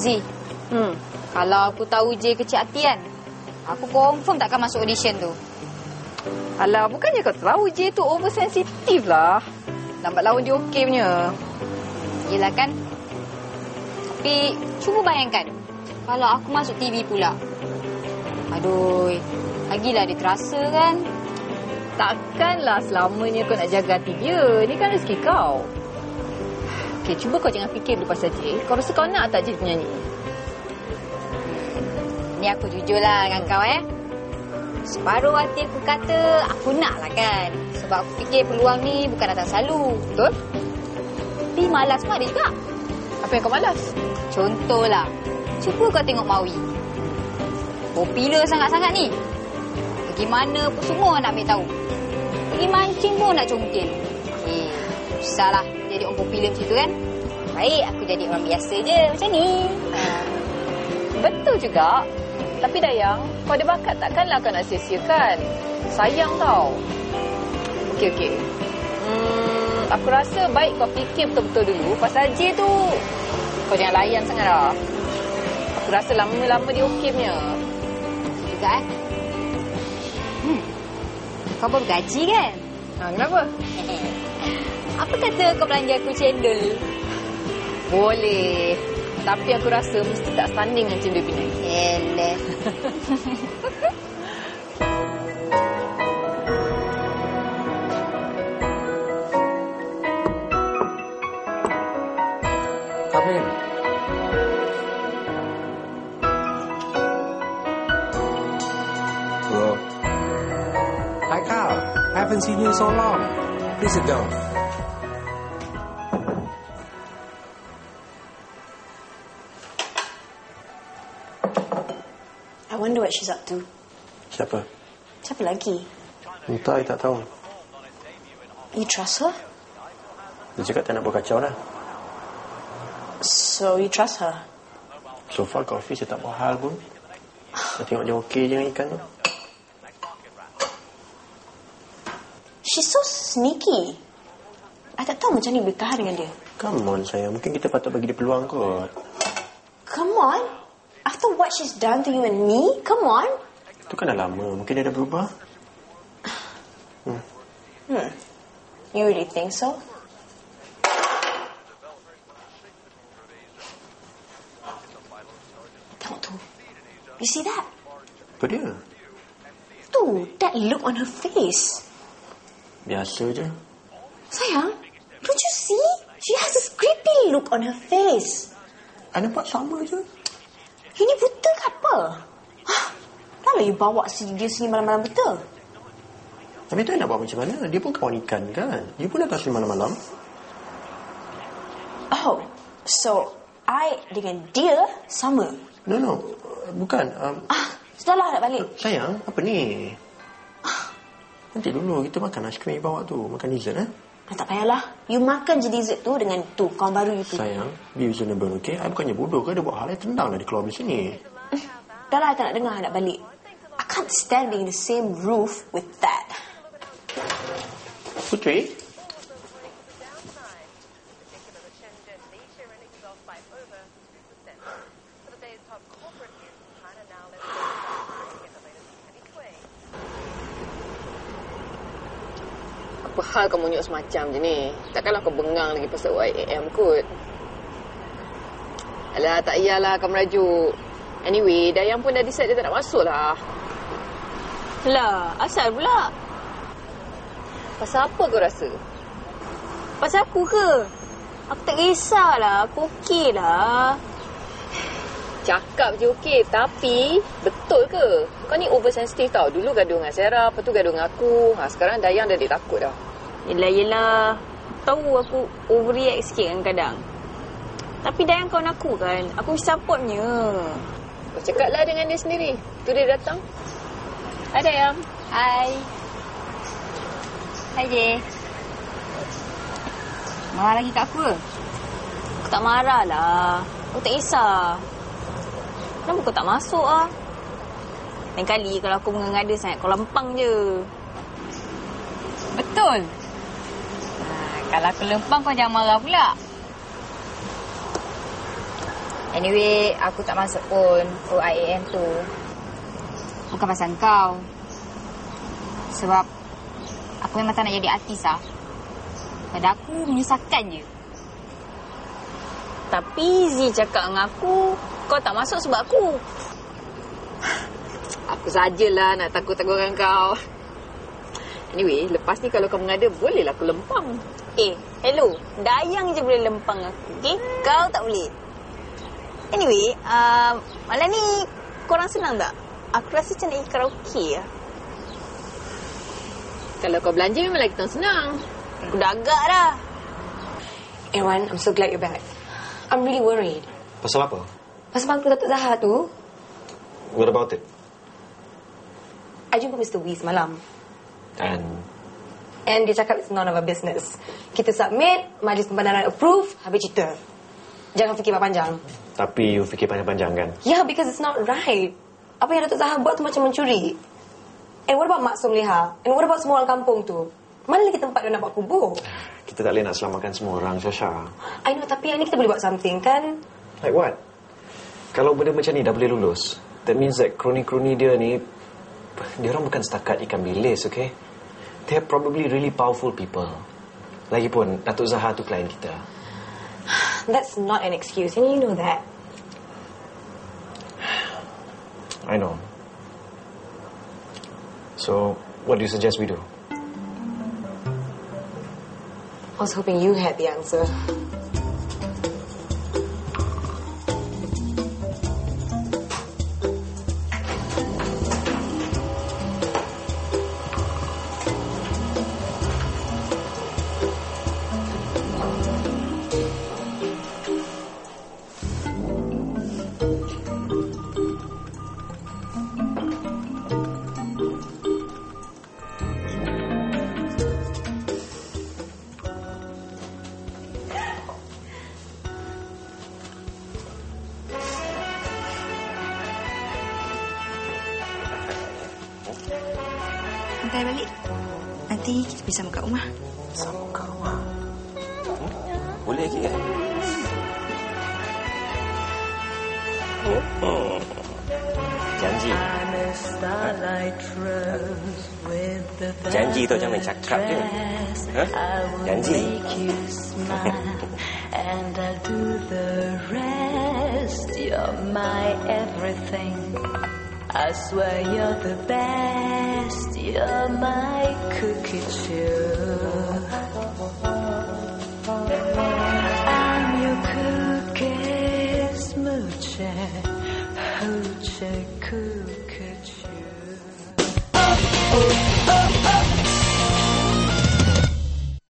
Zee, kalau aku tahu J kecil hati kan, aku confirm takkan masuk audition tu. Alah, bukannya kau tahu J tu oversensitif lah. Lambat laun dia okey punya. Yelah kan. Tapi cuba bayangkan kalau aku masuk TV pula. Aduh, lagilah dia terasa kan. Takkanlah selamanya kau nak jaga hati dia. Ni kan rezeki kau. Okey, cuba kau jangan fikir dulu pasal J. Kau rasa kau nak tak jadi penyanyi? Ni aku jujur lah dengan kau Separuh hati aku kata aku nak lah kan. Sebab aku fikir peluang ni bukan datang selalu. Betul? Tapi malas pun ada juga. Apa yang kau malas? Contohlah, cuba kau tengok Maui. Popular sangat-sangat ni. Pergi mana pun semua nak ambil tahu. Pergi mancing pun nak congkil. Susahlah jadi orang popular macam tu kan. Baik, aku jadi orang biasa je macam ni. Betul juga. Tapi Dayang, kau ada bakat takkanlah kau nak sia-siakan. Sayang tau. Okey. Aku rasa baik kau fikir betul-betul dulu. Pasal J tu, kau jangan layan sangat lah. Aku rasa lama-lama dia okey punya. Juga Kau baru gaji kan? Kenapa? Apa kata kau belanja aku cendol? Boleh. Tapi aku rasa mesti tak standing dengan cendol Penang. Eleh. Come in. Hello. Hi, Carl. Haven't seen you in so long. Please sit down. I wonder what she's up to. Siapa? Siapa lagi? Entah, I tak tahu. You trust her? Dia cakap tak nak buat kacau lah. So you trust her? So far kat office dia tak buat hal pun. Saya tengok dia okey je dengan ikan tu. She's so sneaky. I tak tahu macam ni bertahan dengan dia. Come on sayang, mungkin kita patut bagi dia peluang kot. Come on. After what she's done to you and me, come on. Itu kan dah lama, mungkin dia dah berubah. You really think so? Tengok tu. You see that? Apa dia? Tu, that look on her face. Biasa je. Sayang, don't you see? She has a creepy look on her face. I nampak sama je. You ni buta ke apa? Taklah you bawa dia sini malam-malam buta. Tapi tu nak buat macam mana? Dia pun kawan ikan kan? You pun datang sini malam-malam. Oh, so I dengan dia sama? No, bukan. Sudahlah nak balik. Sayang, apa ni? Nanti dulu kita makan aiskrim yang bawa tu. Makan dessert Tak payahlah. You makan je dessert tu dengan tu kawan baru you tu. Sayang, be reasonable, okay? I bukannya bodoh ke? Dia buat hal yang tendang dah dia keluar dari sini. Dah lah, I tak nak dengar nak balik. I can't stand being in the same roof with that. Putri? Apa hal kau munyuk semacam je ni? Takkanlah kau bengang lagi pasal YAM kot. Alah, tak payahlah kau merajuk. Anyway, Dayang pun dah decide dia tak nak masuk lah. Lah, asal pula? Pasal apa kau rasa? Pasal aku ke? Aku tak kisahlah. Aku okey lah. Cakap je okey. Tapi, betul ke? Kau ni oversensitive tau. Dulu gaduh dengan Sarah, lepas tu gaduh dengan aku. Sekarang Dayang dah takut dah. Yelah. Tahu aku overreact sikit kadang-kadang. Tapi Dayang kawan aku kan. Aku supportnya. Kau cakaplah dengan dia sendiri. Tu dia datang. Hai Dayang. Hai. Hai J. Marah lagi kat aku ke? Aku tak marah lah. Aku tak kisah. Kenapa kau tak masuk lah? Lain kali kalau aku mengada sangat, kau lempang je. Betul. Kalau aku lempang kau jangan marah pula. Anyway, aku tak masuk pun OIAM tu. Bukan pasal kau. Sebab aku memang tak nak jadi artis lah. Pada aku, menyusahkan je. Tapi Z cakap dengan aku, kau tak masuk sebab aku. Apa sajalah nak takut-takutkan kau. Anyway, lepas ni kalau kau mengada, bolehlah aku lempang. Hello. Dayang je boleh lempang aku. Okay? Kau tak boleh. Anyway, malam ni korang senang tak? Aku rasa macam nak pergi karaoke lah. Kalau kau belanja memang lagi senang. Aku dah agak dah. Erwan, I'm so glad you're back. I'm really worried. Pasal apa? Pasal bangku Datuk Zahar tu, What about it? I jumpa Mr. Wee semalam. And dia cakap it's none of our business. Kita submit, Majlis Pembenaran approve, habis cerita. Jangan fikir panjang. Tapi you fikir panjang-panjang kan? Yeah, because it's not right. Apa yang Datuk Zahar buat tu macam mencuri. And what about Maksum Leha? And what about semua orang kampung tu? Mana lagi tempat dia nak buat kubur? Kita tak boleh nak selamatkan semua orang, Sasha. I know, tapi yang ni kita boleh buat something, kan? Like what? Kalau benda macam ni dah boleh lulus, that means that kroni-kroni dia ni, dia orang bukan setakat ikan bilis, okay? They're probably really powerful people. Lagipun, Datuk Zahar tu klien kita. That's not an excuse, and you know that. I know. So, what do you suggest we do? I was hoping you had the answer. Sampai balik. Nanti kita pergi sama kat rumah. Sama kat rumah? Boleh lagi kan? Janji. Janji tau, jangan main cakap je. Janji. And I'll do the rest. You're my everything. I swear you're the best. You're my cookie too. I'm your cookie smoocher, hoocher, cookie too.